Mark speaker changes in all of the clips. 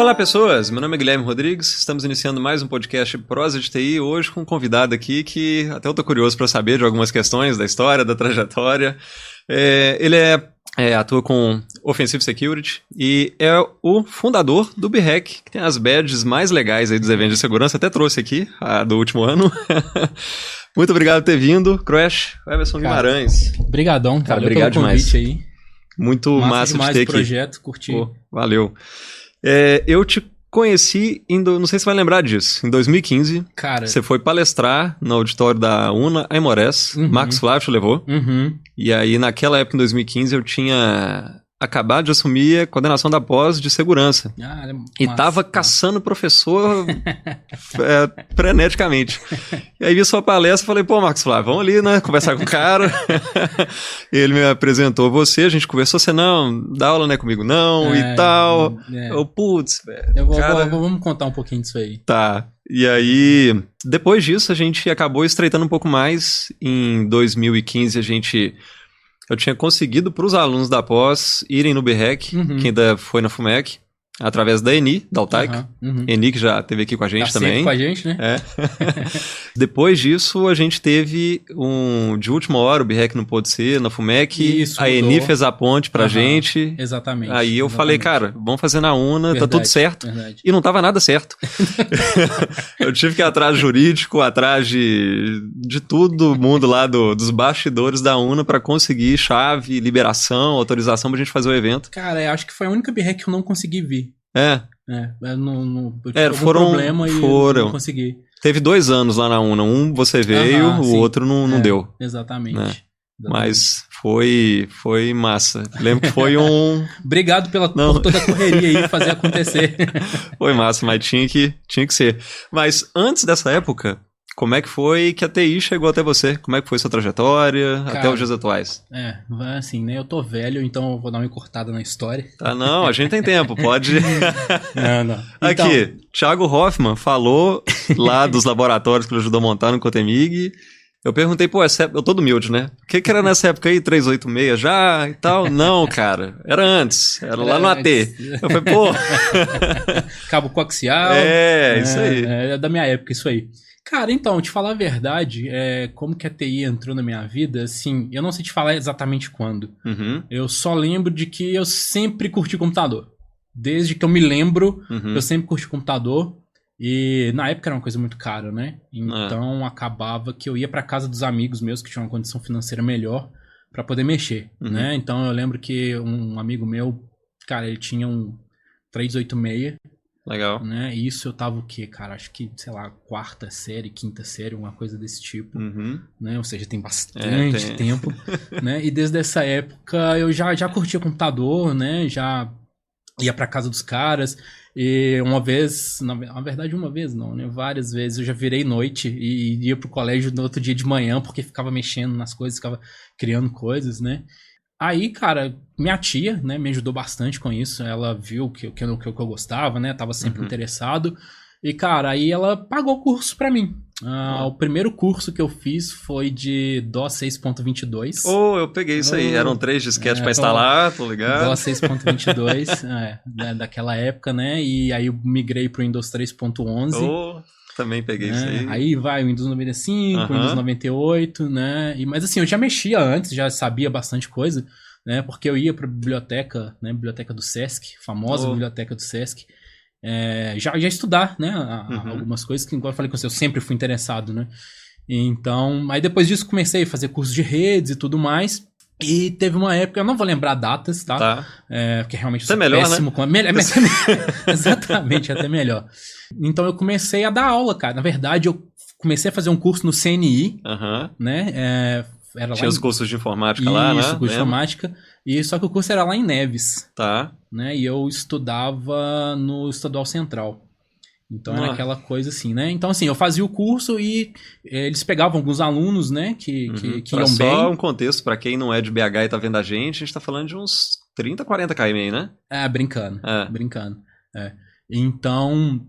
Speaker 1: Olá pessoas, meu nome é Guilherme Rodrigues, estamos iniciando mais um podcast Prosa de TI, hoje com um convidado aqui que até eu tô curioso para saber de algumas questões da história, da trajetória. Ele atua com Offensive Security e é o fundador do BREC, que tem as badges mais legais aí dos eventos de segurança, até trouxe aqui, a do último ano. Muito obrigado por ter vindo, Crash, Everson Guimarães.
Speaker 2: Obrigadão, cara.
Speaker 1: Obrigado
Speaker 2: pelo convite
Speaker 1: demais.
Speaker 2: Aí.
Speaker 1: Muito massa de ter aqui.
Speaker 2: Projeto, curti.
Speaker 1: Pô, valeu. Eu te conheci, não sei se você vai lembrar disso, em 2015,
Speaker 2: cara,
Speaker 1: você foi palestrar no auditório da UNA Aimorés, Marcos Flávio te levou, e aí naquela época, em 2015, eu tinha acabado de assumir a coordenação da pós de segurança, e tava caçando professor freneticamente. E aí vi sua palestra e falei, pô, Marcos Flávio, vamos ali, né, conversar com o cara. Ele me apresentou você, a gente conversou, você não, dá aula não é comigo não, e tal. Eu, putz, velho.
Speaker 2: Vamos contar um pouquinho disso aí.
Speaker 1: Tá. E aí, depois disso, a gente acabou estreitando um pouco mais. Em 2015, eu tinha conseguido para os alunos da pós irem no BREC, que ainda foi na FUMEC, através da Eni, da Altaic. Eni, que já esteve aqui com a gente também.
Speaker 2: Sempre com a gente, né?
Speaker 1: Depois disso, a gente teve de última hora, o BREC não pôde ser, na FUMEC.
Speaker 2: Isso,
Speaker 1: a Eni fez a ponte pra gente.
Speaker 2: Exatamente.
Speaker 1: Aí eu falei, cara, vamos fazer na UNA, verdade, tá tudo certo.
Speaker 2: Verdade.
Speaker 1: E não tava nada certo. Eu tive que ir atrás jurídico, atrás de todo do mundo lá dos bastidores da UNA pra conseguir chave, liberação, autorização pra gente fazer o evento.
Speaker 2: Cara, eu acho que foi a única BREC que eu não consegui vir. Eu tive
Speaker 1: foram
Speaker 2: problema e não consegui.
Speaker 1: Teve 2 anos lá na UNA. Um você veio, o outro não deu.
Speaker 2: Exatamente.
Speaker 1: Né? Mas foi massa. Lembro que foi
Speaker 2: Obrigado por toda a correria aí, fazer acontecer.
Speaker 1: Foi massa, mas tinha que ser. Mas antes dessa época, como é que foi que a TI chegou até você? Como é que foi sua trajetória, cara, até os dias atuais?
Speaker 2: Assim, né? Eu tô velho, então eu vou dar uma encurtada na história.
Speaker 1: Tá, não, a gente tem tempo, pode...
Speaker 2: Não.
Speaker 1: Aqui, então... Thiago Hoffman falou lá dos laboratórios que ele ajudou a montar no Cotemig. Eu perguntei, pô, eu tô humilde, né? O que era nessa época aí, 386 já e tal? Não, cara, era antes, era lá no AT. Eu falei, pô...
Speaker 2: Cabo coaxial.
Speaker 1: Isso aí.
Speaker 2: É da minha época, isso aí. Cara, então, te falar a verdade, como que a TI entrou na minha vida, assim, eu não sei te falar exatamente quando. Eu só lembro de que eu sempre curti computador. Desde que eu me lembro, eu sempre curti computador. E na época era uma coisa muito cara, né? Então acabava que eu ia pra casa dos amigos meus que tinham uma condição financeira melhor pra poder mexer, né? Então eu lembro que um amigo meu, cara, ele tinha um 386.
Speaker 1: Legal.
Speaker 2: Né? E isso eu tava o quê, cara? Acho que, sei lá, 4ª série, 5ª série, uma coisa desse tipo. Né? Ou seja, tem bastante tempo. Né? E desde essa época eu já curtia computador, né? Já ia pra casa dos caras. E uma vez, na verdade uma vez não, né? Várias vezes eu já virei noite e ia pro colégio no outro dia de manhã porque ficava mexendo nas coisas, ficava criando coisas, né? Aí, cara, minha tia, né, me ajudou bastante com isso. Ela viu que eu gostava, né? Tava sempre interessado. E, cara, aí ela pagou o curso pra mim. O primeiro curso que eu fiz foi de DOS 6.22.
Speaker 1: Eu peguei isso aí. Eram 3 disquetes pra instalar, tô ligado.
Speaker 2: DOS 6.22, daquela época, né? E aí eu migrei pro Windows 3.11.
Speaker 1: Também peguei isso aí.
Speaker 2: Aí vai o Windows 95, Windows 98, né? Mas assim, eu já mexia antes, já sabia bastante coisa, né? Porque eu ia pra biblioteca, né? Biblioteca do Sesc, famosa biblioteca do Sesc, já estudar, né? Algumas coisas que, igual eu falei com você, eu sempre fui interessado, né? Então, aí depois disso comecei a fazer cursos de redes e tudo mais. E teve uma época, eu não vou lembrar datas, tá? Porque realmente
Speaker 1: isso é melhor,
Speaker 2: péssimo, né? Exatamente, até melhor. Então eu comecei a dar aula, cara. Na verdade, eu comecei a fazer um curso no CNI, né?
Speaker 1: Tinha os cursos de informática lá, né?
Speaker 2: Isso, curso de informática. Só que o curso era lá em Neves.
Speaker 1: Tá.
Speaker 2: Né? E eu estudava no Estadual Central. Então era aquela coisa assim, né? Então assim, eu fazia o curso e eles pegavam alguns alunos, né, que iam bem.
Speaker 1: Só um contexto, pra quem não é de BH e tá vendo a gente tá falando de uns 30, 40 km aí, né?
Speaker 2: Brincando. Então,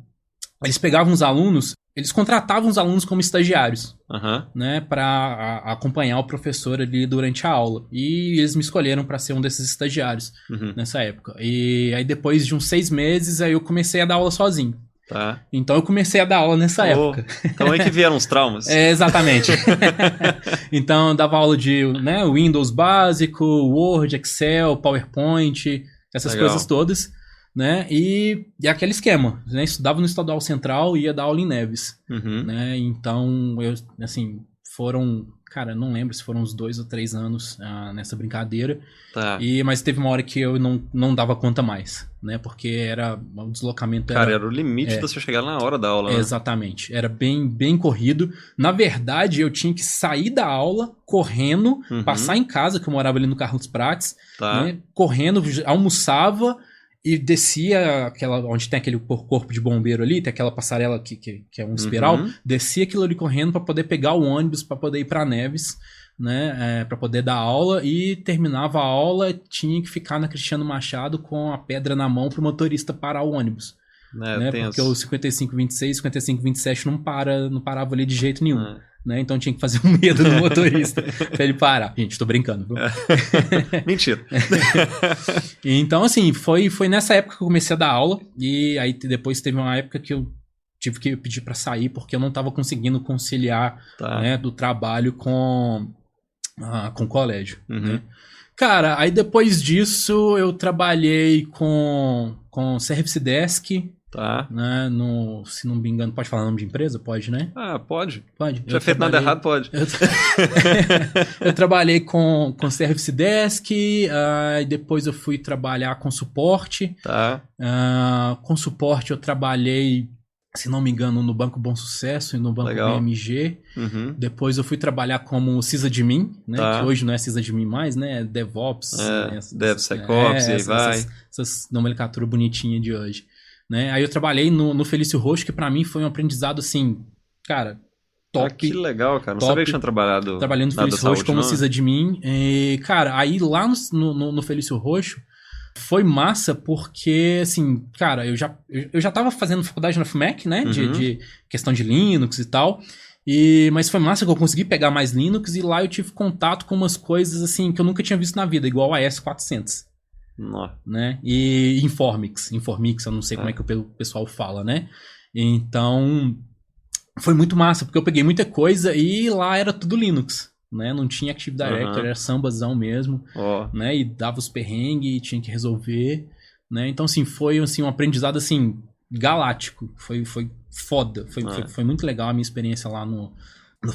Speaker 2: eles pegavam os alunos, eles contratavam os alunos como estagiários, né, para acompanhar o professor ali durante a aula. E eles me escolheram para ser um desses estagiários nessa época. E aí depois de uns 6 meses, aí eu comecei a dar aula sozinho.
Speaker 1: Tá.
Speaker 2: Então eu comecei a dar aula nessa época.
Speaker 1: Então aí que vieram os traumas.
Speaker 2: Exatamente. Então eu dava aula de, né, Windows básico, Word, Excel, PowerPoint, essas coisas todas, né? E aquele esquema, né? Estudava no Estadual Central e ia dar aula em Neves, né? Então eu, assim, foram, cara, não lembro se foram uns 2 ou 3 anos nessa brincadeira. Tá. Mas teve uma hora que eu não dava conta mais, né? Porque era o deslocamento.
Speaker 1: Cara, era o limite de você chegar na hora da aula, né?
Speaker 2: Exatamente. Era bem corrido. Na verdade, eu tinha que sair da aula correndo, passar em casa, que eu morava ali no Carlos Prates, né? Correndo, almoçava e descia aquela, onde tem aquele corpo de bombeiro ali, tem aquela passarela que é um espiral, descia aquilo ali correndo para poder pegar o ônibus, para poder ir para Neves, né, para poder dar aula, e terminava a aula, tinha que ficar na Cristiano Machado com a pedra na mão pro motorista parar o ônibus. Né, porque o 5526, 5527 não parava ali de jeito nenhum. Né? Então tinha que fazer um medo no motorista pra ele parar. Gente, tô brincando. Viu?
Speaker 1: Mentira.
Speaker 2: Então, assim, foi nessa época que eu comecei a dar aula. E aí depois teve uma época que eu tive que pedir pra sair, porque eu não tava conseguindo conciliar, né, do trabalho com o colégio. Né? Cara, aí depois disso eu trabalhei com Service Desk.
Speaker 1: Tá.
Speaker 2: Né, se não me engano, pode falar nome de empresa? Pode, né?
Speaker 1: Pode.
Speaker 2: Pode.
Speaker 1: Já fez nada errado, pode.
Speaker 2: Eu trabalhei com Service Desk, depois eu fui trabalhar com suporte.
Speaker 1: Tá.
Speaker 2: Com suporte eu trabalhei, se não me engano, no Banco Bom Sucesso e no Banco BMG. Depois eu fui trabalhar como sysadmin, né?
Speaker 1: Tá.
Speaker 2: Que hoje não é sysadmin mais, né? É DevOps.
Speaker 1: DevSecOps, e aí vai.
Speaker 2: Essas nomenclaturas bonitinhas de hoje. Né? Aí eu trabalhei no Felício Roxo, que pra mim foi um aprendizado, assim, cara, top.
Speaker 1: Que legal, cara. Não sabia que tinha trabalhado.
Speaker 2: Trabalhando no Felício Roxo como sysadmin. Cara, aí lá no Felício Roxo foi massa porque, assim, cara, eu já tava fazendo faculdade na FUMEC, né? De questão de Linux e tal. Mas foi massa que eu consegui pegar mais Linux, e lá eu tive contato com umas coisas, assim, que eu nunca tinha visto na vida, igual a AS400. Né? E Informix, eu não sei como é que o pessoal fala, né? Então foi muito massa, porque eu peguei muita coisa e lá era tudo Linux, né? Não tinha Active Directory, era sambazão mesmo, né? E dava os perrengues e tinha que resolver, né? Então, assim, foi assim, um aprendizado, assim, galáctico. Foi foda, foi muito legal a minha experiência lá no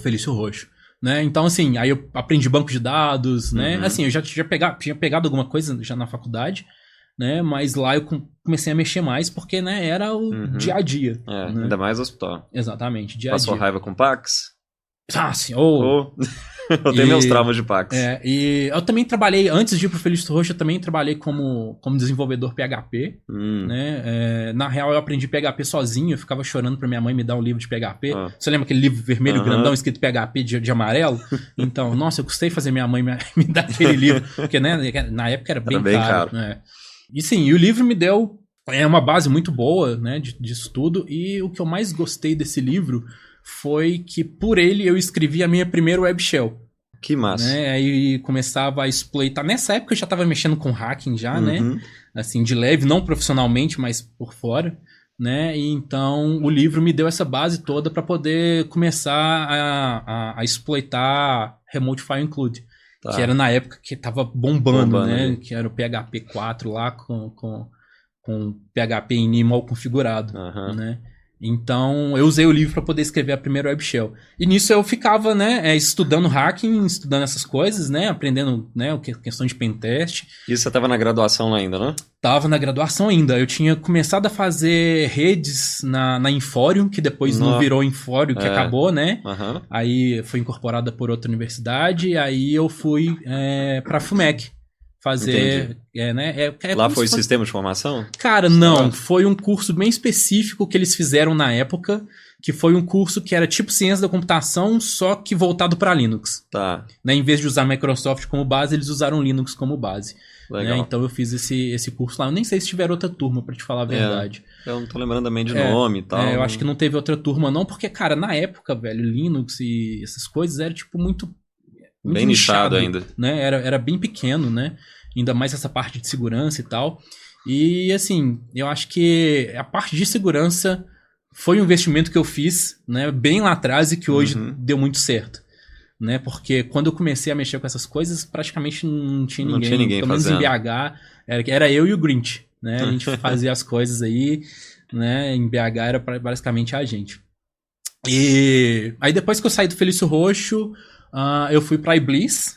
Speaker 2: Felício Roxo. Né? Então, assim, aí eu aprendi banco de dados, né? Assim, eu já tinha pegado alguma coisa já na faculdade, né? Mas lá eu comecei a mexer mais porque, né, era o dia a dia. Né?
Speaker 1: Ainda mais hospital.
Speaker 2: Exatamente, dia a dia.
Speaker 1: Passou raiva com Pax?
Speaker 2: Sim.
Speaker 1: Eu tenho meus traumas de Pax.
Speaker 2: E eu também trabalhei, antes de ir pro Felício Roxo, eu também trabalhei como desenvolvedor PHP, né? Na real, eu aprendi PHP sozinho, eu ficava chorando pra minha mãe me dar um livro de PHP. Você lembra aquele livro vermelho grandão escrito PHP de amarelo? Então, nossa, eu custei fazer minha mãe me dar aquele livro, porque, né, na época era bem caro. Né? E sim, o livro me deu uma base muito boa, né, de estudo, e o que eu mais gostei desse livro foi que por ele eu escrevi a minha primeira web shell.
Speaker 1: Que massa.
Speaker 2: Né? Aí começava a exploitar. Nessa época eu já estava mexendo com hacking já, né? Assim, de leve, não profissionalmente, mas por fora. Né? E então o livro me deu essa base toda para poder começar a exploitar Remote File Include. Que era na época que estava bombando, né? Ali. Que era o PHP 4 lá com PHP ini mal configurado, né? Então, eu usei o livro para poder escrever a primeira web shell. E nisso eu ficava, né, estudando hacking, estudando essas coisas, né, aprendendo, né, questão de pentest.
Speaker 1: Isso você estava na graduação ainda, né?
Speaker 2: Tava na graduação ainda. Eu tinha começado a fazer redes na Infório, que depois não virou Infório, que acabou, né? Aí foi incorporada por outra universidade, e aí eu fui para a FUMEC. Fazer, né?
Speaker 1: Lá foi sistema de formação?
Speaker 2: Cara, não. Foi um curso bem específico que eles fizeram na época, que foi um curso que era tipo ciência da computação, só que voltado para Linux.
Speaker 1: Tá.
Speaker 2: Né? Em vez de usar Microsoft como base, eles usaram Linux como base.
Speaker 1: Legal.
Speaker 2: Né? Então eu fiz esse curso lá. Eu nem sei se tiver outra turma, para te falar a verdade.
Speaker 1: Eu não tô lembrando também de nome e tal.
Speaker 2: Eu acho que não teve outra turma não, porque, cara, na época, velho, Linux e essas coisas era tipo muito
Speaker 1: bem nichado ainda.
Speaker 2: Né? Era bem pequeno, né? Ainda mais essa parte de segurança e tal. E, assim, eu acho que a parte de segurança foi um investimento que eu fiz, né? Bem lá atrás e que hoje deu muito certo. Né? Porque quando eu comecei a mexer com essas coisas, praticamente não tinha ninguém pelo menos em BH, era eu e o Grinch, né? A gente fazia as coisas aí, né? Em BH era basicamente a gente. E aí depois que eu saí do Felício Roxo, eu fui pra Iblis.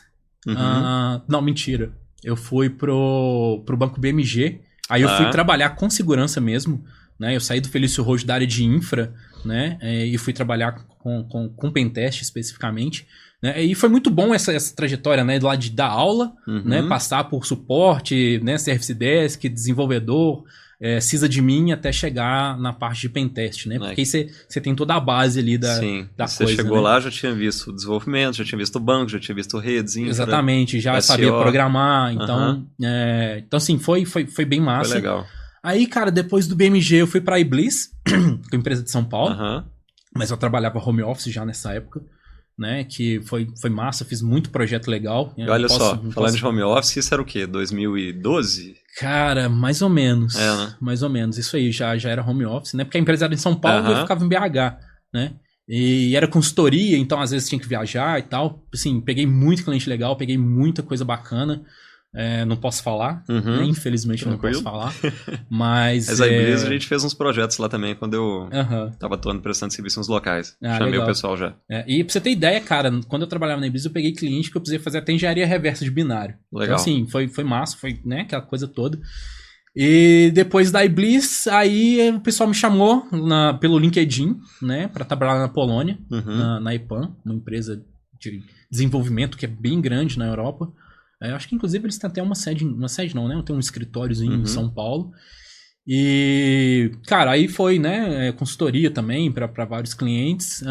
Speaker 2: Não, mentira. Eu fui pro Banco BMG. Aí eu fui trabalhar com segurança mesmo, né? Eu saí do Felício Roxo da área de infra, né? E fui trabalhar com pentest especificamente. Né? E foi muito bom essa trajetória, né? Lá de dar aula, né? Passar por suporte, né? Service Desk, desenvolvedor, sysadmin, até chegar na parte de pentest, né? Porque aí você tem toda a base ali da coisa.
Speaker 1: Você chegou lá, já tinha visto o desenvolvimento, já tinha visto o banco, já tinha visto redes, infra,
Speaker 2: exatamente, já sabia programar. Então, então assim, foi bem massa.
Speaker 1: Foi legal.
Speaker 2: Aí, cara, depois do BMG eu fui pra Iblis, que é uma empresa de São Paulo. Mas eu trabalhava home office já nessa época. Né, que foi massa, fiz muito projeto legal.
Speaker 1: E olha só, falando de home office, isso era o quê? 2012?
Speaker 2: Cara, mais ou menos.
Speaker 1: Né?
Speaker 2: Mais ou menos, isso aí, já era home office, né? Porque a empresa era em São Paulo e eu ficava em BH, né? E era consultoria, então às vezes tinha que viajar e tal. Assim, peguei muito cliente legal, peguei muita coisa bacana. Não posso falar, né? Infelizmente não posso falar. Mas
Speaker 1: a Iblis, a gente fez uns projetos lá também, quando eu tava atuando prestando serviço nos locais. Chamei legal. O pessoal já.
Speaker 2: E pra você ter ideia, cara, quando eu trabalhava na Iblis, eu peguei cliente que eu precisei fazer até engenharia reversa de binário.
Speaker 1: Legal.
Speaker 2: Então, assim, foi massa, foi, né, aquela coisa toda. E depois da Iblis, aí o pessoal me chamou pelo LinkedIn, né, pra trabalhar na Polônia, na EPAM, uma empresa de desenvolvimento que é bem grande na Europa. Acho que, inclusive, eles têm até uma sede não, né? Tem um escritóriozinho em São Paulo. E, cara, aí foi, né? Consultoria também para vários clientes.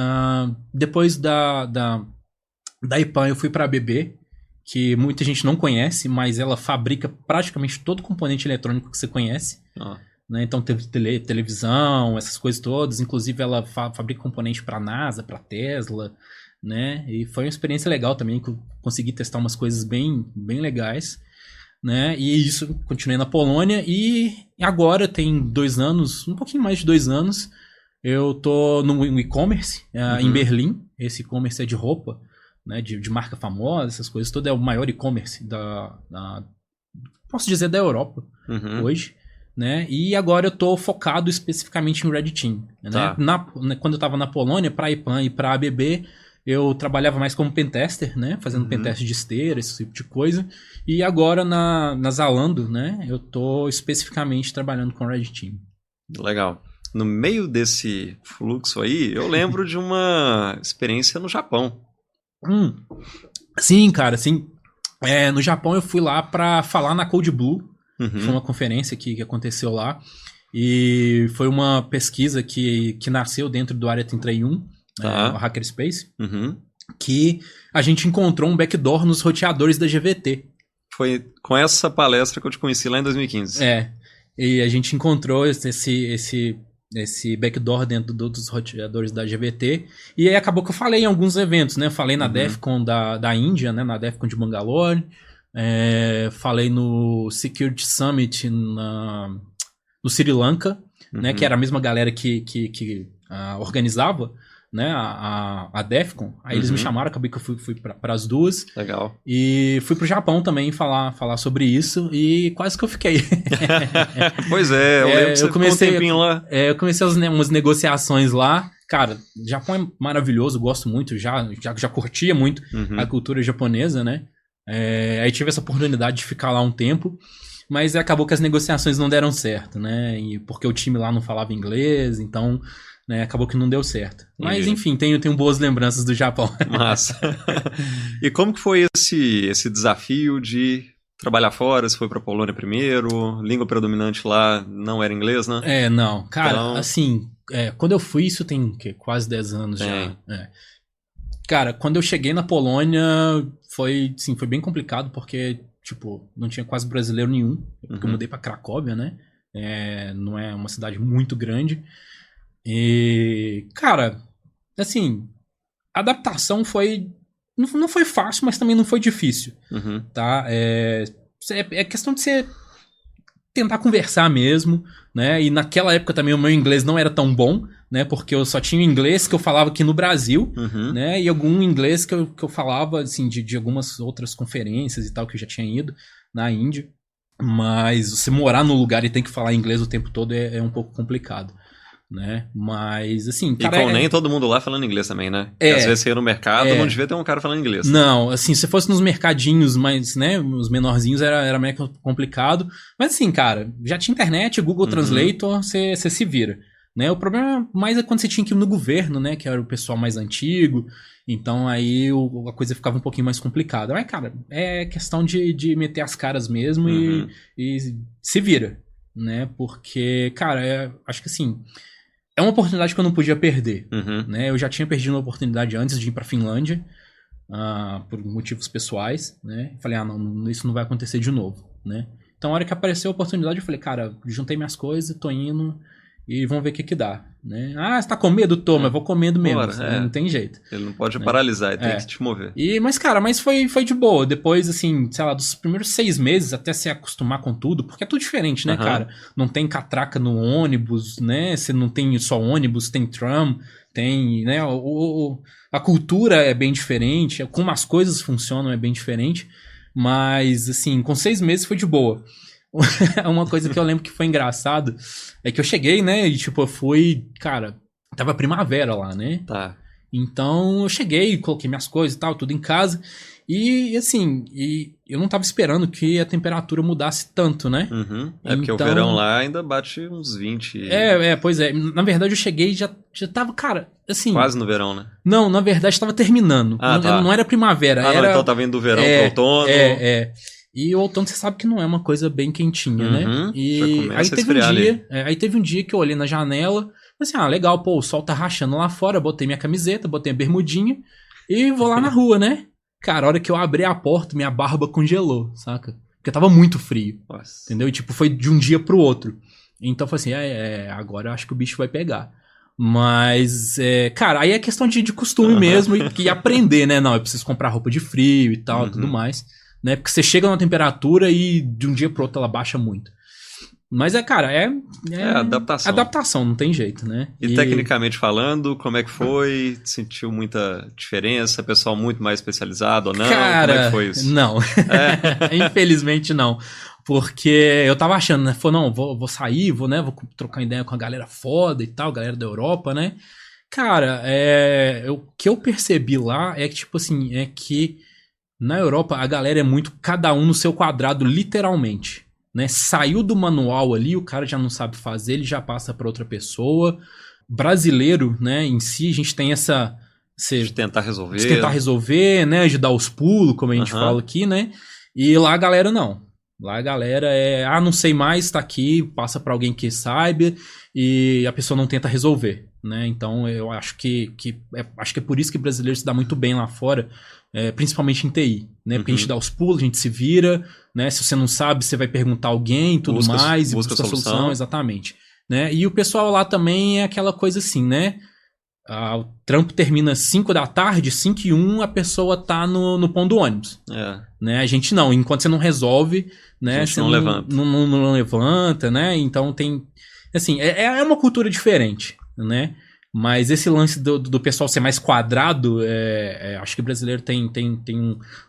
Speaker 2: Depois da EPAM, eu fui para a ABB, que muita gente não conhece, mas ela fabrica praticamente todo componente eletrônico que você conhece. Né? Então, teve televisão, essas coisas todas. Inclusive, ela fabrica componente para a NASA, para a Tesla. Né? E foi uma experiência legal também, que eu consegui testar umas coisas bem legais, né? E isso, continuei na Polônia e agora tem 2 anos, um pouquinho mais de 2 anos, eu tô no e-commerce em Berlim. Esse e-commerce é de roupa, né? De marca famosa, essas coisas todas, é o maior e-commerce posso dizer, da Europa hoje. Né? E agora eu tô focado especificamente em Red Team. Né? Quando eu tava na Polônia, para EPAM e para ABB, eu trabalhava mais como pentester, né? Fazendo pentest de esteira, esse tipo de coisa. E agora na Zalando, né? Eu tô especificamente trabalhando com Red Team.
Speaker 1: Legal. No meio desse fluxo aí, eu lembro de uma experiência no Japão.
Speaker 2: Sim, cara, sim. No Japão eu fui lá pra falar na Code Blue. Foi uma conferência que aconteceu lá. E foi uma pesquisa que nasceu dentro do Área 31. O Hackerspace, que a gente encontrou um backdoor nos roteadores da GVT.
Speaker 1: Foi com essa palestra que eu te conheci lá em 2015.
Speaker 2: E a gente encontrou esse backdoor dentro dos roteadores da GVT, e aí acabou que eu falei em alguns eventos, né? Falei na DEFCON da Índia, né? Na DEFCON de Bangalore, falei no Security Summit no Sri Lanka, né? Que era a mesma galera que organizava, né, a DEFCON. Aí eles me chamaram, acabei que eu fui para as duas.
Speaker 1: Legal.
Speaker 2: E fui pro Japão também falar sobre isso, e quase que eu fiquei.
Speaker 1: Pois eu lembro que você ficou um tempinho lá.
Speaker 2: Eu comecei umas negociações lá. Cara, o Japão é maravilhoso, gosto muito, já curtia muito a cultura japonesa, né? Aí tive essa oportunidade de ficar lá um tempo, mas acabou que as negociações não deram certo, né? Porque o time lá não falava inglês, então... Né, acabou que não deu certo. Mas, enfim, tenho boas lembranças do Japão.
Speaker 1: Massa. E como que foi esse desafio de trabalhar fora? Você foi pra Polônia primeiro? Língua predominante lá não era inglês, né?
Speaker 2: Não. Cara, então... assim, quando eu fui, isso tem o quê? Quase 10 anos já. Cara, quando eu cheguei na Polônia, foi bem complicado, porque, tipo, não tinha quase brasileiro nenhum. Porque eu mudei pra Cracóvia, né? Não é uma cidade muito grande. E, cara, assim, a adaptação não foi fácil, mas também não foi difícil, tá? É questão de você tentar conversar mesmo, né? E naquela época também o meu inglês não era tão bom, né? Porque eu só tinha o inglês que eu falava aqui no Brasil, né? E algum inglês que eu falava, assim, de algumas outras conferências e tal, que eu já tinha ido na Índia. Mas você morar no lugar e ter que falar inglês o tempo todo é um pouco complicado, né? Mas, assim...
Speaker 1: Cara, e com nem todo mundo lá falando inglês também, né? Porque às vezes você ia no mercado, não devia ter um cara falando inglês.
Speaker 2: Não, assim, se fosse nos mercadinhos mais, né, os menorzinhos era meio complicado. Mas assim, cara, já tinha internet, Google Translator, você se vira, né? O problema mais é quando você tinha que ir no governo, né, que era o pessoal mais antigo. Então aí a coisa ficava um pouquinho mais complicada. Mas, cara, é questão de meter as caras mesmo e se vira, né? Porque, cara, acho que assim... É uma oportunidade que eu não podia perder, né? Eu já tinha perdido uma oportunidade antes de ir pra Finlândia, por motivos pessoais, né? Falei, não, isso não vai acontecer de novo, né? Então, a hora que apareceu a oportunidade, eu falei, cara, juntei minhas coisas, tô indo e vamos ver o que dá, né? Você tá com medo? Tô, mas vou comendo mesmo, né? Não tem jeito.
Speaker 1: Ele não pode paralisar, ele tem que te mover.
Speaker 2: Mas, cara, foi de boa. Depois, assim, sei lá, dos primeiros 6 meses até se acostumar com tudo, porque é tudo diferente, né, cara? Não tem catraca no ônibus, né? Você não tem só ônibus, tem tram, tem, né? A cultura é bem diferente, como as coisas funcionam é bem diferente, mas, assim, com 6 meses foi de boa. Uma coisa que eu lembro que foi engraçado é que eu cheguei, né, e tipo, eu fui, cara, tava primavera lá, né?
Speaker 1: Tá.
Speaker 2: Então eu cheguei, coloquei minhas coisas e tal, tudo em casa. E assim, eu não tava esperando que a temperatura mudasse tanto, né?
Speaker 1: Porque o verão lá ainda bate uns 20.
Speaker 2: Pois é. Na verdade eu cheguei e já tava, cara, assim...
Speaker 1: Quase no verão, né?
Speaker 2: Não, na verdade tava terminando. Não era primavera, era...
Speaker 1: então tava indo do verão pro outono.
Speaker 2: E o outono você sabe que não é uma coisa bem quentinha, né? E aí teve um dia que eu olhei na janela, assim, legal, pô, o sol tá rachando lá fora, botei minha camiseta, botei a bermudinha e vou lá na rua, né? Cara, a hora que eu abri a porta, minha barba congelou, saca? Porque tava muito frio, entendeu? E tipo, foi de um dia pro outro. Então foi assim, agora eu acho que o bicho vai pegar. Mas, cara, aí é questão de costume mesmo e aprender, né? Não, eu preciso comprar roupa de frio e tal, tudo mais. Né? Porque você chega numa temperatura e de um dia pro outro ela baixa muito. Mas cara,
Speaker 1: adaptação.
Speaker 2: Adaptação, não tem jeito, né?
Speaker 1: E tecnicamente falando, como é que foi? Sentiu muita diferença? Pessoal muito mais especializado ou não?
Speaker 2: Cara,
Speaker 1: como é que foi isso?
Speaker 2: Não. Infelizmente não. Porque eu tava achando, né? Vou sair, vou trocar ideia com a galera foda e tal, galera da Europa, né? Cara, o que eu percebi lá é que, tipo assim, que na Europa, a galera é muito cada um no seu quadrado, literalmente, né? Saiu do manual ali, o cara já não sabe fazer, ele já passa para outra pessoa. Brasileiro, né, em si, a gente tem essa...
Speaker 1: De tentar resolver.
Speaker 2: De tentar resolver, né? De dar os pulos, como a gente fala aqui, né? E lá a galera não. Lá a galera não sei mais, tá aqui, passa para alguém que saiba e a pessoa não tenta resolver, né? Então eu acho que acho que é por isso que o brasileiro se dá muito bem lá fora, principalmente em TI, né? Porque a gente dá os pulos, a gente se vira, né? Se você não sabe, você vai perguntar a alguém, tudo mais, e busca a solução, exatamente, né? E o pessoal lá também é aquela coisa assim, né? O trampo termina 5 da tarde, 5:01, a pessoa tá no ponto do ônibus. Né? A gente não, enquanto você não resolve, né?
Speaker 1: Você não levanta.
Speaker 2: Não levanta, né? Então tem... Assim, é uma cultura diferente, né? Mas esse lance do pessoal ser mais quadrado, acho que o brasileiro tem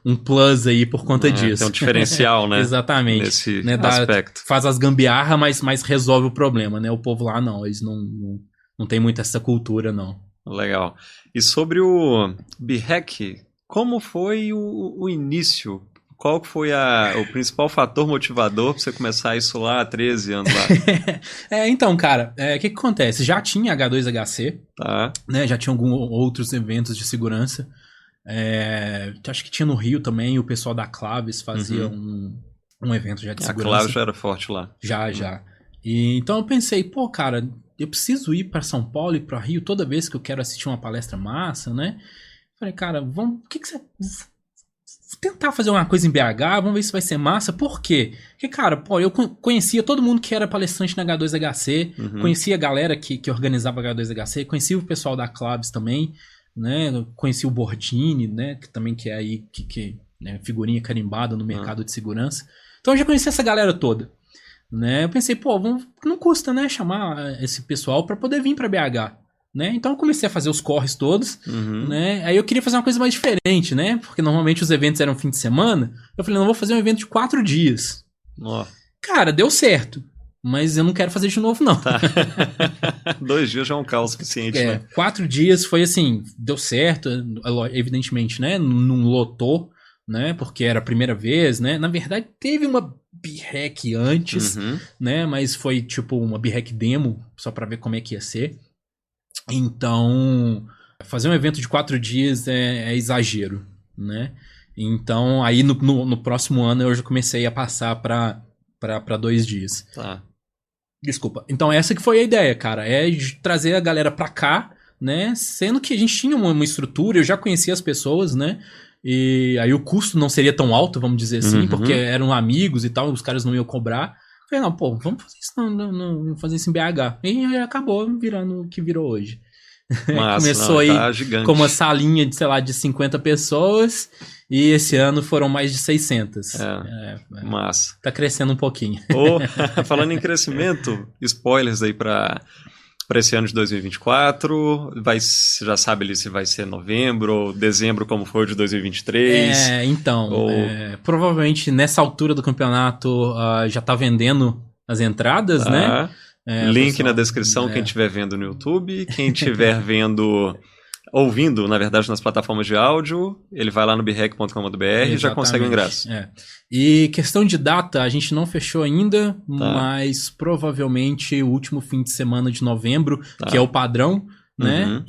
Speaker 2: um plus aí por conta disso.
Speaker 1: Tem um diferencial, né?
Speaker 2: Exatamente.
Speaker 1: Nesse
Speaker 2: né?
Speaker 1: aspecto.
Speaker 2: Faz as gambiarra, mas resolve o problema, né? O povo lá não, eles não tem muito essa cultura, não.
Speaker 1: Legal. E sobre o BHACK, como foi o início? Qual foi o principal fator motivador para você começar isso lá há 13 anos lá?
Speaker 2: Então, cara, o que acontece? Já tinha H2HC,
Speaker 1: tá.
Speaker 2: Né? Já tinha alguns outros eventos de segurança. Acho que tinha no Rio também, o pessoal da Claves fazia um evento já de segurança.
Speaker 1: A Claves já era forte lá.
Speaker 2: Já. E, então eu pensei, pô, cara, eu preciso ir para São Paulo e para Rio toda vez que eu quero assistir uma palestra massa, né? Falei, cara, vamos, o que você... tentar fazer uma coisa em BH, vamos ver se vai ser massa. Por quê? Porque, cara, pô, eu conhecia todo mundo que era palestrante na H2HC, conhecia a galera que organizava a H2HC, conhecia o pessoal da Clabs também, né? Conhecia o Bordini, né? Que também que é aí, né? Figurinha carimbada no mercado de segurança. Então eu já conhecia essa galera toda, né? Eu pensei, pô, não custa, né? Chamar esse pessoal para poder vir para BH. Né? Então eu comecei a fazer os corres todos, né? Aí eu queria fazer uma coisa mais diferente, né? Porque normalmente os eventos eram fim de semana. Eu falei, não, vou fazer um evento de 4 dias.
Speaker 1: Oh.
Speaker 2: Cara, deu certo. Mas eu não quero fazer de novo, não.
Speaker 1: Tá. 2 dias já é um caos suficiente, né?
Speaker 2: 4 dias foi assim, deu certo, evidentemente, né? Não lotou, né? Porque era a primeira vez, né? Na verdade, teve uma BREC antes, né? Mas foi tipo uma BREC demo, só pra ver como é que ia ser. Então, fazer um evento de 4 dias é exagero, né? Então, aí no próximo ano eu já comecei a passar para 2 dias.
Speaker 1: Tá.
Speaker 2: Desculpa. Então, essa que foi a ideia, cara. É trazer a galera pra cá, né? Sendo que a gente tinha uma estrutura, eu já conhecia as pessoas, né? E aí o custo não seria tão alto, vamos dizer assim, porque eram amigos e tal, os caras não iam cobrar. Falei, não, pô, vamos fazer isso, não fazer isso em BH. E aí acabou virando o que virou hoje.
Speaker 1: Massa,
Speaker 2: começou aí com uma salinha de, sei lá, de 50 pessoas e esse ano foram mais de 600.
Speaker 1: Massa.
Speaker 2: Tá crescendo um pouquinho.
Speaker 1: Falando em crescimento, spoilers aí para esse ano de 2024, você já sabe ali se vai ser novembro ou dezembro como foi o de 2023?
Speaker 2: Então, provavelmente nessa altura do campeonato já tá vendendo as entradas, né?
Speaker 1: Link pessoal, na descrição, quem estiver vendo no YouTube, quem estiver ouvindo, na verdade, nas plataformas de áudio, ele vai lá no birrec.com.br e já consegue o ingresso.
Speaker 2: E questão de data, a gente não fechou ainda, mas provavelmente o último fim de semana de novembro, que é o padrão, né?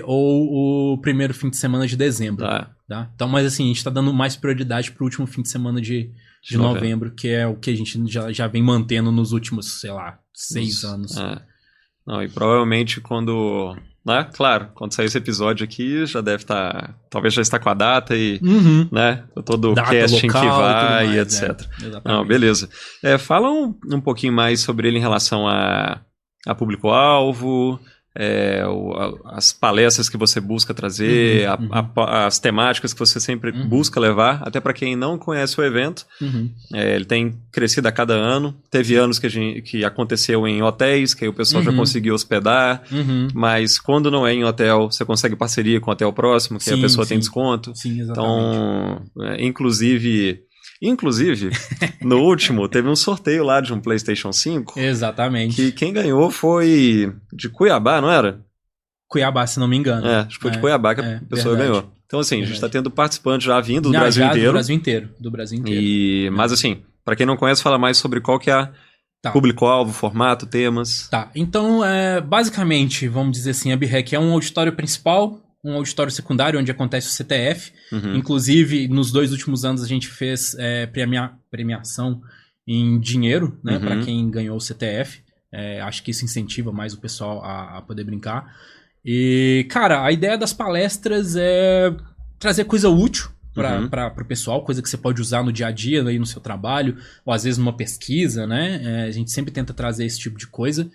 Speaker 2: Ou o primeiro fim de semana de dezembro. Tá? Então, mas assim, a gente tá dando mais prioridade pro último fim de semana de novembro, que é o que a gente já vem mantendo nos últimos, sei lá, 6 anos.
Speaker 1: Não, e provavelmente quando... Né? Claro, quando sair esse episódio aqui, já deve estar... Talvez já está com a data e... né? Todo o casting que vai e etc. Não, beleza. Fala um pouquinho mais sobre ele em relação a público-alvo... as palestras que você busca trazer, as temáticas que você sempre busca levar, até para quem não conhece o evento. Ele tem crescido a cada ano. Teve anos que aconteceu em hotéis, que aí o pessoal já conseguiu hospedar, mas quando não é em hotel, você consegue parceria com o hotel próximo, que a pessoa tem desconto.
Speaker 2: Sim, exatamente.
Speaker 1: Então, Inclusive, no último, teve um sorteio lá de um PlayStation 5.
Speaker 2: Exatamente.
Speaker 1: Que quem ganhou foi de Cuiabá, não era?
Speaker 2: Cuiabá, se não me engano.
Speaker 1: Acho que foi de Cuiabá que a pessoa ganhou. Então, assim, a gente está tendo participantes já vindo do Brasil inteiro.
Speaker 2: Do Brasil inteiro.
Speaker 1: Mas, assim, para quem não conhece, fala mais sobre qual que é público-alvo, formato, temas.
Speaker 2: Então, basicamente, vamos dizer assim, a BREC é um auditório principal, um auditório secundário onde acontece o CTF. Inclusive, nos 2 últimos anos a gente fez premiação em dinheiro, né, para quem ganhou o CTF. Acho que isso incentiva mais o pessoal a poder brincar. E, cara, a ideia das palestras é trazer coisa útil para o pessoal, coisa que você pode usar no dia a dia, aí no seu trabalho, ou às vezes numa pesquisa, né? A gente sempre tenta trazer esse tipo de coisa.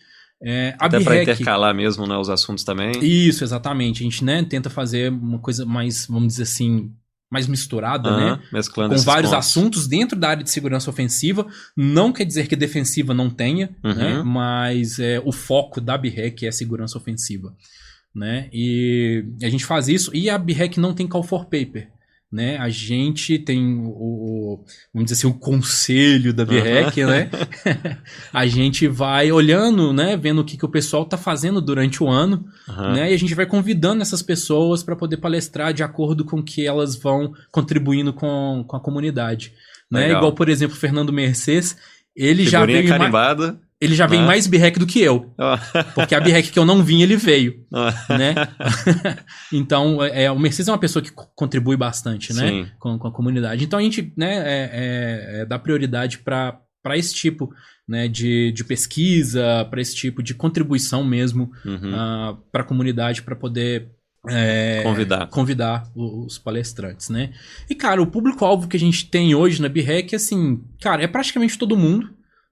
Speaker 1: Até para intercalar mesmo, né, os assuntos também.
Speaker 2: Isso, exatamente. A gente, né, tenta fazer uma coisa mais, vamos dizer assim, mais misturada, né?
Speaker 1: Mesclando
Speaker 2: com vários
Speaker 1: pontos.
Speaker 2: Assuntos dentro da área de segurança ofensiva. Não quer dizer que defensiva não tenha, né? Mas o foco da BREC é segurança ofensiva, né? E a gente faz isso. E a BREC não tem call for paper, né? A gente tem vamos dizer assim, o conselho da BREC, né? A gente vai olhando, né? Vendo o que o pessoal tá fazendo durante o ano, né? E a gente vai convidando essas pessoas para poder palestrar de acordo com que elas vão contribuindo com a comunidade, né? Igual, por exemplo, o Fernando Mercedes, ele já veio
Speaker 1: carimbada.
Speaker 2: Ele já vem mais BREC do que eu. Porque a BREC que eu não vim, ele veio. Né? Então, o Mercedes é uma pessoa que contribui bastante, né? Com a comunidade. Então, a gente, né, dá prioridade para para esse tipo, né, de pesquisa, para esse tipo de contribuição mesmo para a comunidade, para poder convidar os palestrantes, né? E, cara, o público-alvo que a gente tem hoje na BREC, assim, cara, é praticamente todo mundo,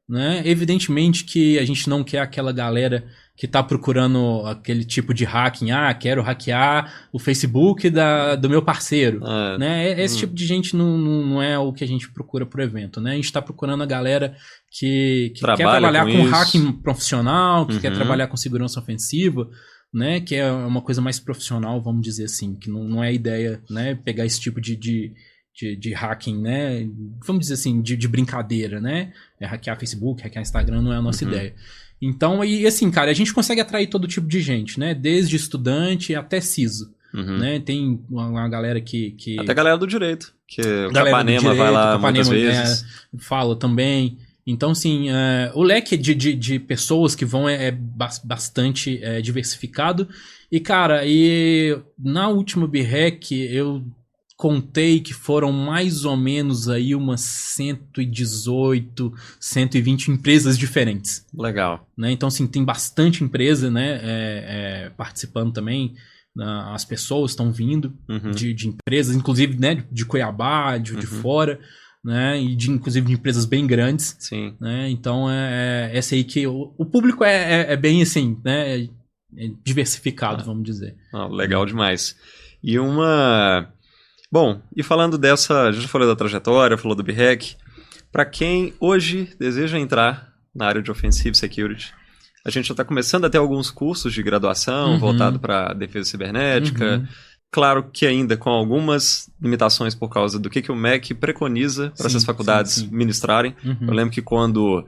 Speaker 2: né? Evidentemente que a gente não quer aquela galera que tá procurando aquele tipo de hacking, quero hackear o Facebook do meu parceiro, né? Esse tipo de gente não é o que a gente procura pro evento, né? A gente tá procurando a galera que quer trabalhar com hacking profissional, que quer trabalhar com segurança ofensiva, né? Que é uma coisa mais profissional, vamos dizer assim, que não é a ideia, né? Pegar esse tipo de hacking, né? Vamos dizer assim, de brincadeira, né? Hackear Facebook, hackear Instagram não é a nossa ideia. Então, e assim, cara, a gente consegue atrair todo tipo de gente, né? Desde estudante até CISO, né? Tem uma galera que...
Speaker 1: Até a galera do direito, que o Capanema vai lá muitas vezes.
Speaker 2: Fala também. Então, assim, o leque de pessoas que vão é bastante diversificado. E, cara, na última BREC eu contei que foram mais ou menos aí umas 118, 120 empresas diferentes.
Speaker 1: Legal.
Speaker 2: Né? Então, assim, tem bastante empresa, né, participando também. As pessoas estão vindo de empresas, inclusive, né, de Cuiabá, de fora, né, e inclusive de empresas bem grandes.
Speaker 1: Sim.
Speaker 2: Né? Então, essa aí que o público é bem, assim, né, é diversificado, vamos dizer.
Speaker 1: Legal demais. E Bom, e falando dessa, a gente já falou da trajetória, falou do BREC, para quem hoje deseja entrar na área de Offensive Security, a gente já está começando a ter alguns cursos de graduação voltado para defesa cibernética, claro que ainda com algumas limitações por causa do que o MEC preconiza para essas faculdades ministrarem. Eu lembro que quando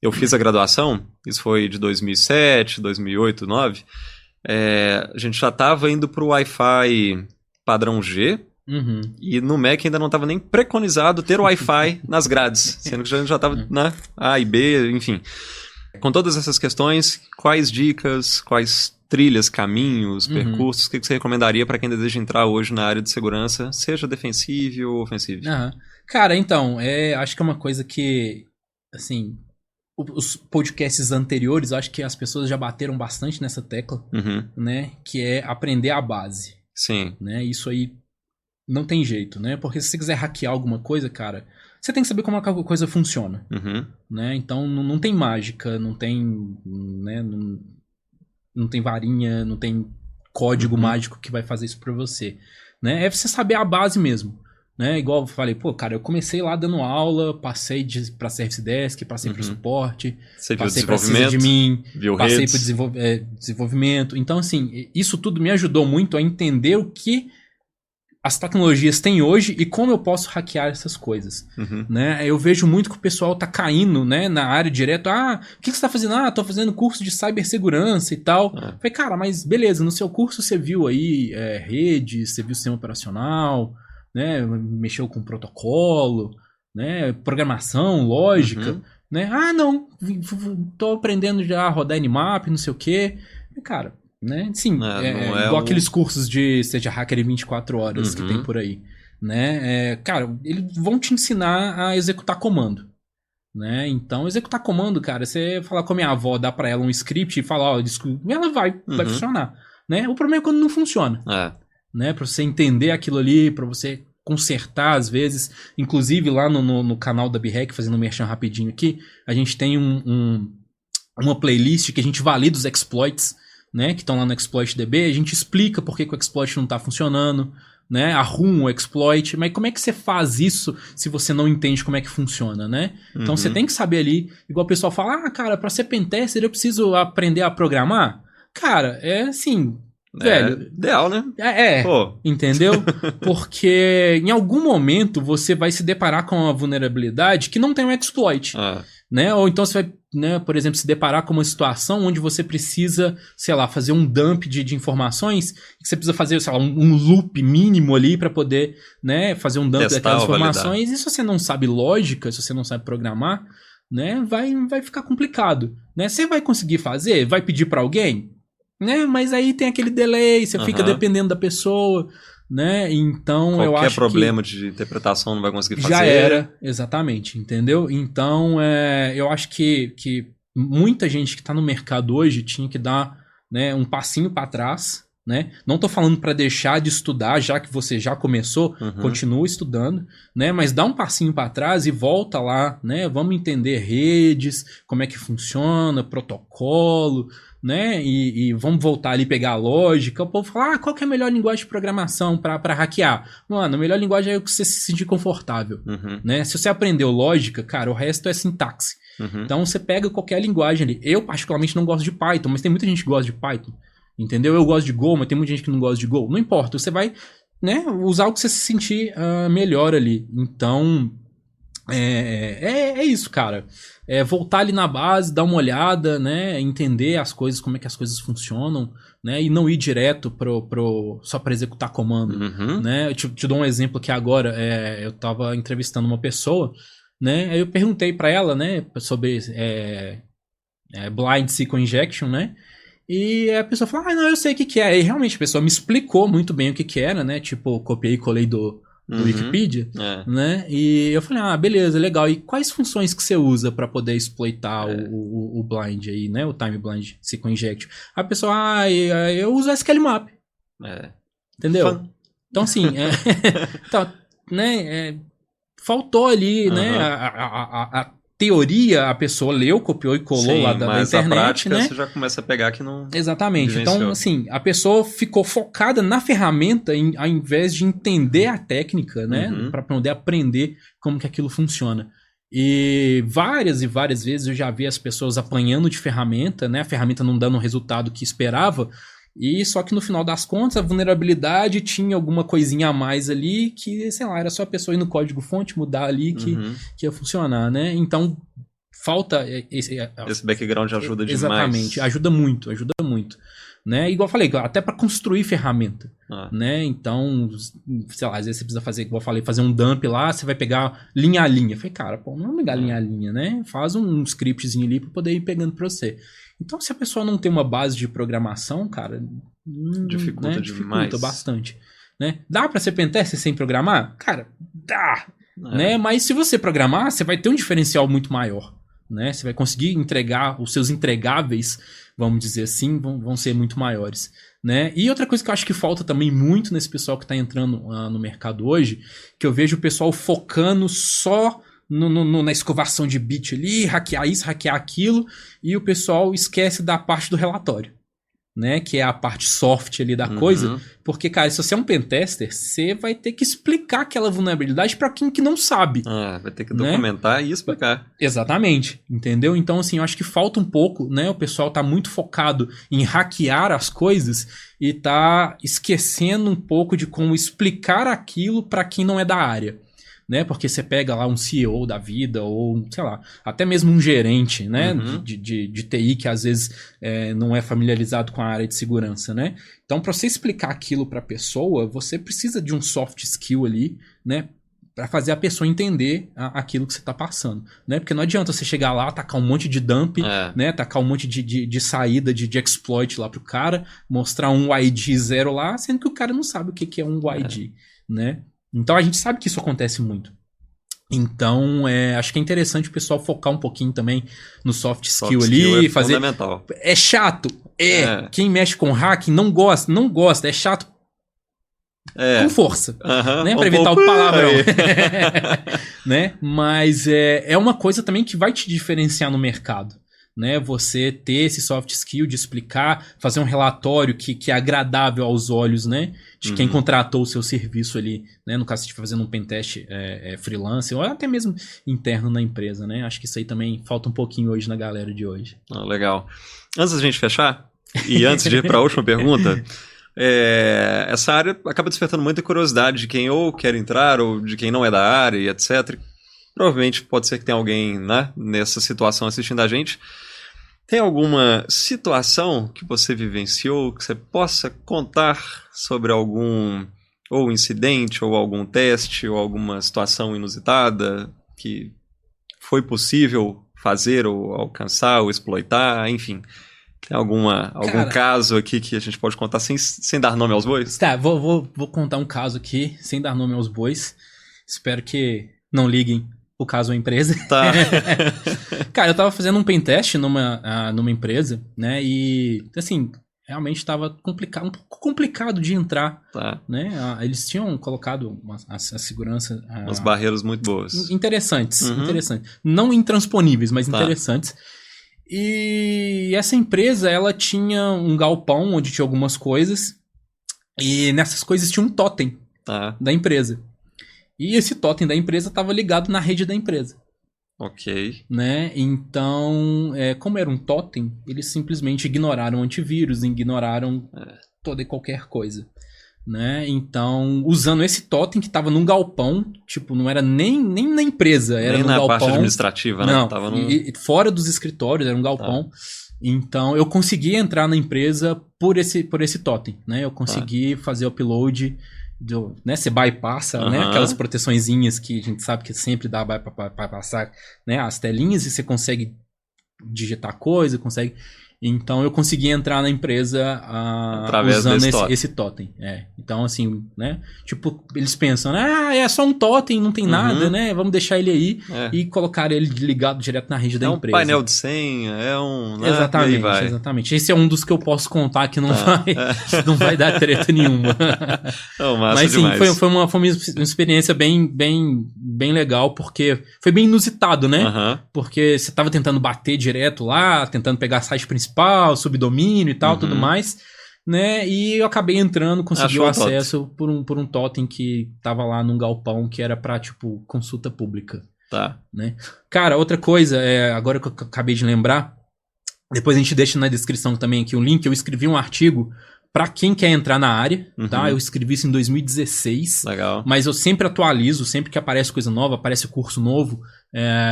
Speaker 1: eu fiz a graduação, isso foi de 2007, 2008, 2009, a gente já estava indo para o Wi-Fi padrão G, e no MEC ainda não estava nem preconizado ter Wi-Fi nas grades, sendo que a gente já estava na A e B, enfim. Com todas essas questões, quais dicas, quais trilhas, caminhos, percursos, o que você recomendaria para quem deseja entrar hoje na área de segurança, seja defensiva ou ofensiva?
Speaker 2: Cara, então, acho que é uma coisa que, assim, os podcasts anteriores, acho que as pessoas já bateram bastante nessa tecla, né, que é aprender a base.
Speaker 1: Sim.
Speaker 2: Né, isso aí não tem jeito, né? Porque se você quiser hackear alguma coisa, cara, você tem que saber como a coisa funciona, né? Então não tem mágica, não tem, né? Não tem varinha, não tem código mágico que vai fazer isso pra você, né? É você saber a base mesmo, né? Igual eu falei, cara, eu comecei lá dando aula, passei pra Service Desk, passei pro suporte, passei pra sysadmin, passei pro desenvolvimento. Então, assim, isso tudo me ajudou muito a entender o que as tecnologias têm hoje e como eu posso hackear essas coisas, né? Eu vejo muito que o pessoal tá caindo, né, na área direto. O que você tá fazendo? Tô fazendo curso de cibersegurança e tal. Falei, cara, mas beleza, no seu curso você viu aí rede, você viu sistema operacional, né, mexeu com protocolo, né, programação, lógica, né? Não, tô aprendendo já a rodar Nmap, não sei o quê. Cara, né? Sim, igual aqueles cursos de seja hacker em 24 horas que tem por aí, né? Cara, eles vão te ensinar a executar comando, né? Então, executar comando, cara, você falar com a minha avó, dá pra ela um script e falar, ela vai funcionar, né? O problema é quando não funciona, né? Pra você entender aquilo ali, pra você consertar às vezes, inclusive lá no canal da BREC, fazendo um merchan rapidinho aqui, a gente tem uma playlist que a gente valida os exploits, né, que estão lá no ExploitDB, a gente explica por que o exploit não está funcionando, né, arruma o exploit, mas como é que você faz isso se você não entende como é que funciona, né? Então você tem que saber ali, igual o pessoal fala, cara, para ser pentester eu preciso aprender a programar? Cara, assim, velho...
Speaker 1: ideal, né?
Speaker 2: Entendeu? Porque em algum momento você vai se deparar com uma vulnerabilidade que não tem um exploit, né? Ou então você vai, né, por exemplo, se deparar com uma situação onde você precisa, sei lá, fazer um dump de informações, que você precisa fazer, sei lá, um loop mínimo ali para poder, né, fazer um dump daquelas informações. E se você não sabe lógica, se você não sabe programar, né, vai ficar complicado, né? Você vai conseguir fazer? Vai pedir para alguém? Né? Mas aí tem aquele delay, você fica dependendo da pessoa, né? Então eu acho
Speaker 1: qualquer problema de interpretação não vai conseguir fazer.
Speaker 2: Já era, exatamente, entendeu? Então eu acho que muita gente que está no mercado hoje tinha que dar, né, um passinho para trás, né? Não tô falando para deixar de estudar, já que você já começou, continua estudando, né? Mas dá um passinho para trás e volta lá, né? Vamos entender redes, como é que funciona, protocolo, né? E vamos voltar ali pegar a lógica. O povo fala, qual que é a melhor linguagem de programação para hackear? Mano, a melhor linguagem é o que você se sentir confortável, né? Se você aprendeu lógica, cara, o resto é sintaxe. Então você pega qualquer linguagem ali. Eu particularmente não gosto de Python, mas tem muita gente que gosta de Python. Entendeu? Eu gosto de Go, mas tem muita gente que não gosta de Go. Não importa, você vai, né, usar o que você se sentir melhor ali. Então, é isso, cara. Voltar ali na base, dar uma olhada, né, entender as coisas, como é que as coisas funcionam, né, e não ir direto só para executar comando. Né? Eu te dou um exemplo aqui agora. Eu tava entrevistando uma pessoa, né, aí eu perguntei para ela, né, sobre Blind SQL Injection, né, e a pessoa falou, não, eu sei o que é. E realmente a pessoa me explicou muito bem o que era, né? Tipo, copiei e colei do Wikipedia, né? E eu falei, beleza, legal. E quais funções que você usa para poder exploitar o blind aí, né? O time blind SQL injection. A pessoa, eu uso SQL map. Entendeu? Então, assim, então, né? Faltou ali, né? A teoria, a pessoa leu, copiou e colou lá da internet,
Speaker 1: a prática,
Speaker 2: né?
Speaker 1: Você já começa a pegar que não...
Speaker 2: Exatamente.
Speaker 1: Vivenciou.
Speaker 2: Então, assim, a pessoa ficou focada na ferramenta ao invés de entender a técnica, né? Para poder aprender como que aquilo funciona. E várias vezes eu já vi as pessoas apanhando de ferramenta, né? A ferramenta não dando o resultado que esperava. E só que no final das contas, a vulnerabilidade tinha alguma coisinha a mais ali que, sei lá, era só a pessoa ir no código-fonte, mudar ali que ia funcionar, né? Então, falta esse
Speaker 1: background ajuda demais.
Speaker 2: Exatamente, ajuda muito, né? Igual eu falei, até para construir ferramenta, né? Então, sei lá, às vezes você precisa fazer, igual eu falei, fazer um dump lá, você vai pegar linha a linha. Eu falei, cara, não vamos pegar linha a linha, né? Faz um scriptzinho ali para poder ir pegando para você. Então, se a pessoa não tem uma base de programação, cara,
Speaker 1: dificulta demais.
Speaker 2: Dificulta bastante, né? Dá para ser pentester sem programar? Cara, dá, né? Mas se você programar, você vai ter um diferencial muito maior, né? Você vai conseguir entregar, os seus entregáveis, vamos dizer assim, vão ser muito maiores, né? E outra coisa que eu acho que falta também muito nesse pessoal que está entrando no mercado hoje, que eu vejo o pessoal focando só na escovação de bit ali, hackear isso, hackear aquilo, e o pessoal esquece da parte do relatório, né? Que é a parte soft ali da coisa. Porque, cara, se você é um pentester, você vai ter que explicar aquela vulnerabilidade para quem que não sabe.
Speaker 1: Vai ter que documentar, né? E explicar.
Speaker 2: Exatamente, entendeu? Então, assim, eu acho que falta um pouco, né? O pessoal tá muito focado em hackear as coisas e tá esquecendo um pouco de como explicar aquilo para quem não é da área. Né? Porque você pega lá um CEO da vida, ou, sei lá, até mesmo um gerente, né? De TI que às vezes não é familiarizado com a área de segurança, né? Então, para você explicar aquilo para a pessoa, você precisa de um soft skill ali, né? Para fazer a pessoa entender aquilo que você está passando, né? Porque não adianta você chegar lá, tacar um monte de dump, né? Tacar um monte de saída de exploit lá pro cara, mostrar um ID 0 lá, sendo que o cara não sabe o que é um ID, né? Então a gente sabe que isso acontece muito. Então, acho que é interessante o pessoal focar um pouquinho também no soft skill ali. Fazer...
Speaker 1: fundamental.
Speaker 2: É chato. Quem mexe com hacking não gosta. É chato com força. Né? Para evitar o palavrão. Né? Mas é uma coisa também que vai te diferenciar no mercado. Né, você ter esse soft skill de explicar, fazer um relatório que é agradável aos olhos, né, de quem contratou o seu serviço ali, né, no caso se estiver fazendo um pentest freelance ou até mesmo interno na empresa, né, acho que isso aí também falta um pouquinho hoje na galera de hoje.
Speaker 1: Legal. Antes da gente fechar, e antes de ir para a última pergunta, essa área acaba despertando muita curiosidade de quem ou quer entrar ou de quem não é da área e etc. Provavelmente pode ser que tenha alguém, né, nessa situação assistindo a gente. Tem alguma situação que você vivenciou que você possa contar sobre algum ou incidente, ou algum teste, ou alguma situação inusitada que foi possível fazer, ou alcançar, ou exploitar, enfim. Tem algum caso aqui que a gente pode contar sem dar nome aos bois?
Speaker 2: Tá, vou contar um caso aqui, sem dar nome aos bois. Espero que não liguem o caso à empresa.
Speaker 1: Tá.
Speaker 2: Cara, eu tava fazendo um pentest numa empresa, né? E, assim, realmente estava um pouco complicado de entrar.
Speaker 1: Tá.
Speaker 2: Né? Eles tinham colocado a segurança...
Speaker 1: Umas barreiras muito boas.
Speaker 2: Interessantes. Não intransponíveis, mas
Speaker 1: tá.
Speaker 2: interessantes. E essa empresa, ela tinha um galpão onde tinha algumas coisas. E nessas coisas tinha um totem da empresa. E esse totem da empresa estava ligado na rede da empresa.
Speaker 1: Ok.
Speaker 2: Né? Então, como era um totem, eles simplesmente ignoraram o antivírus, ignoraram toda e qualquer coisa. Né? Então, usando esse totem que estava num galpão, tipo, não era nem na empresa, era
Speaker 1: nem
Speaker 2: num
Speaker 1: na
Speaker 2: galpão.
Speaker 1: Parte administrativa, né?
Speaker 2: Não,
Speaker 1: tava
Speaker 2: fora dos escritórios, era um galpão. Então, eu consegui entrar na empresa por esse totem, né? Eu consegui fazer o upload, né? Você bypassa, né? Aquelas proteçõezinhas que a gente sabe que sempre dá para passar, né? As telinhas, e você consegue digitar coisa, consegue... Então, eu consegui entrar na empresa usando esse totem. Então, assim, né? Tipo, eles pensam, é só um totem, não tem nada, né? Vamos deixar ele aí e colocar ele ligado direto na rede da empresa.
Speaker 1: É um painel de senha, né?
Speaker 2: Exatamente. Esse é um dos que eu posso contar que não vai dar treta nenhuma. Mas, sim, foi uma experiência bem legal, porque foi bem inusitado, né? Porque você tava tentando bater direto lá, tentando pegar a site principal, subdomínio e tal, tudo mais, né? E eu acabei entrando, consegui o acesso por um totem que tava lá num galpão que era pra, tipo, consulta pública.
Speaker 1: Tá.
Speaker 2: Né? Cara, outra coisa, agora que eu acabei de lembrar, depois a gente deixa na descrição também aqui um link, eu escrevi um artigo pra quem quer entrar na área, tá? Eu escrevi isso em 2016.
Speaker 1: Legal.
Speaker 2: Mas eu sempre atualizo, sempre que aparece coisa nova, aparece curso novo,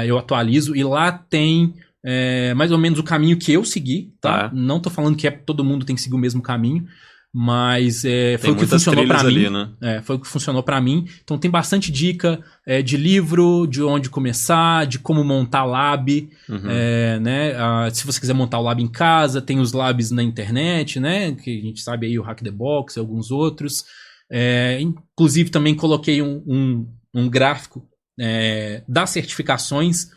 Speaker 2: eu atualizo, e lá tem... mais ou menos o caminho que eu segui, tá? Não tô falando que todo mundo tem que seguir o mesmo caminho, mas foi o que funcionou pra mim.
Speaker 1: Ali, né?
Speaker 2: Foi o que funcionou pra mim. Então tem bastante dica de livro, de onde começar, de como montar lab, né? Se você quiser montar o lab em casa, tem os labs na internet, né? Que a gente sabe aí, o Hack the Box e alguns outros. Inclusive também coloquei um gráfico das certificações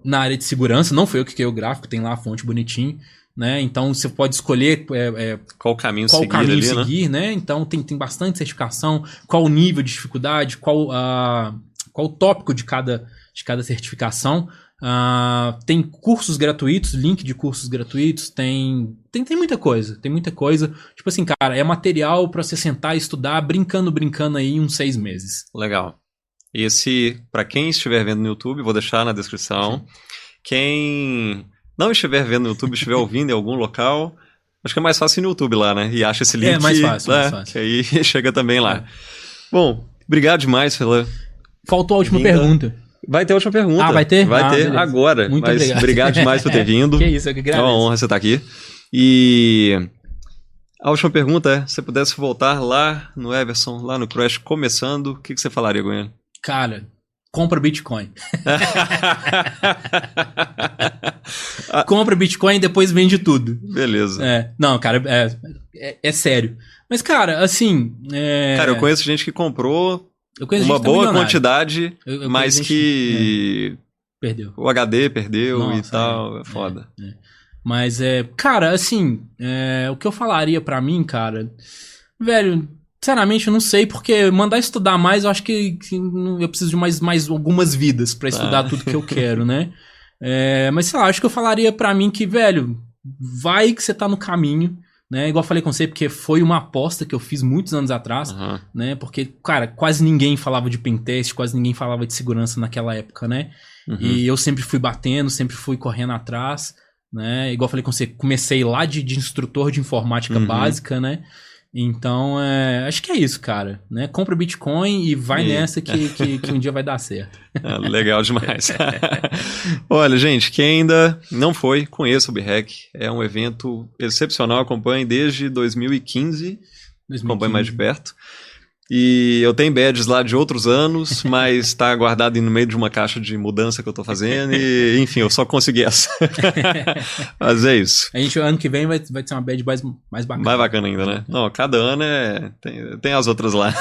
Speaker 2: na área de segurança. Não foi eu que criei o gráfico, tem lá a fonte bonitinho, né? Então você pode escolher
Speaker 1: qual caminho seguir,
Speaker 2: né? Então tem bastante certificação, qual o nível de dificuldade, qual o tópico de cada certificação. Tem cursos gratuitos, link de cursos gratuitos, tem muita coisa, Tipo assim, cara, é material pra você sentar e estudar brincando aí em uns 6 meses.
Speaker 1: Legal. Para quem estiver vendo no YouTube, vou deixar na descrição. Quem não estiver vendo no YouTube, estiver ouvindo em algum local, acho que é mais fácil ir no YouTube lá, né? E acha esse link.
Speaker 2: Mais fácil.
Speaker 1: Que aí chega também lá. Bom, obrigado demais pela...
Speaker 2: Faltou a última pergunta.
Speaker 1: Vai ter a última pergunta.
Speaker 2: Vai ter?
Speaker 1: Vai ter
Speaker 2: beleza.
Speaker 1: Agora.
Speaker 2: Muito
Speaker 1: obrigado demais por ter vindo.
Speaker 2: Que isso, eu que agradeço.
Speaker 1: É uma honra você estar aqui. E... a última pergunta se você pudesse voltar lá no Everson, lá no Crash, começando, o que você falaria com ele?
Speaker 2: Cara, compra Bitcoin. Compra Bitcoin e depois vende tudo.
Speaker 1: Beleza.
Speaker 2: Não, cara, é sério. Mas, cara, assim...
Speaker 1: Cara, eu conheço gente que comprou uma boa quantidade, mas que...
Speaker 2: perdeu.
Speaker 1: O HD perdeu e tal. É foda.
Speaker 2: Mas, cara, assim, o que eu falaria pra mim, cara... Velho... Sinceramente, eu não sei, porque mandar estudar mais, eu acho que eu preciso de mais algumas vidas pra estudar tudo que eu quero, né? Mas sei lá, acho que eu falaria pra mim que, velho, vai que você tá no caminho, né? Igual eu falei com você, porque foi uma aposta que eu fiz muitos anos atrás, né? Porque, cara, quase ninguém falava de pentest, quase ninguém falava de segurança naquela época, né? E eu sempre fui batendo, sempre fui correndo atrás, né? Igual eu falei com você, comecei lá de instrutor de informática básica, né? Então, acho que é isso, cara, né? Compra Bitcoin e vai nessa que um dia vai dar certo.
Speaker 1: Legal demais. Olha, gente, quem ainda não foi, conheça o BREC. É um evento excepcional, acompanhe desde 2015. Acompanhe mais de perto. E eu tenho badges lá de outros anos, mas está guardado no meio de uma caixa de mudança que eu estou fazendo e, enfim, eu só consegui essa. Mas é isso.
Speaker 2: A gente, ano que vem, vai ser uma badge mais bacana.
Speaker 1: Mais bacana ainda, né? Não, cada ano tem as outras lá.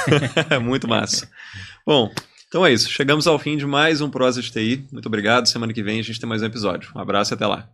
Speaker 1: É muito massa. Bom, então é isso. Chegamos ao fim de mais um Prosa de TI. Muito obrigado. Semana que vem a gente tem mais um episódio. Um abraço e até lá.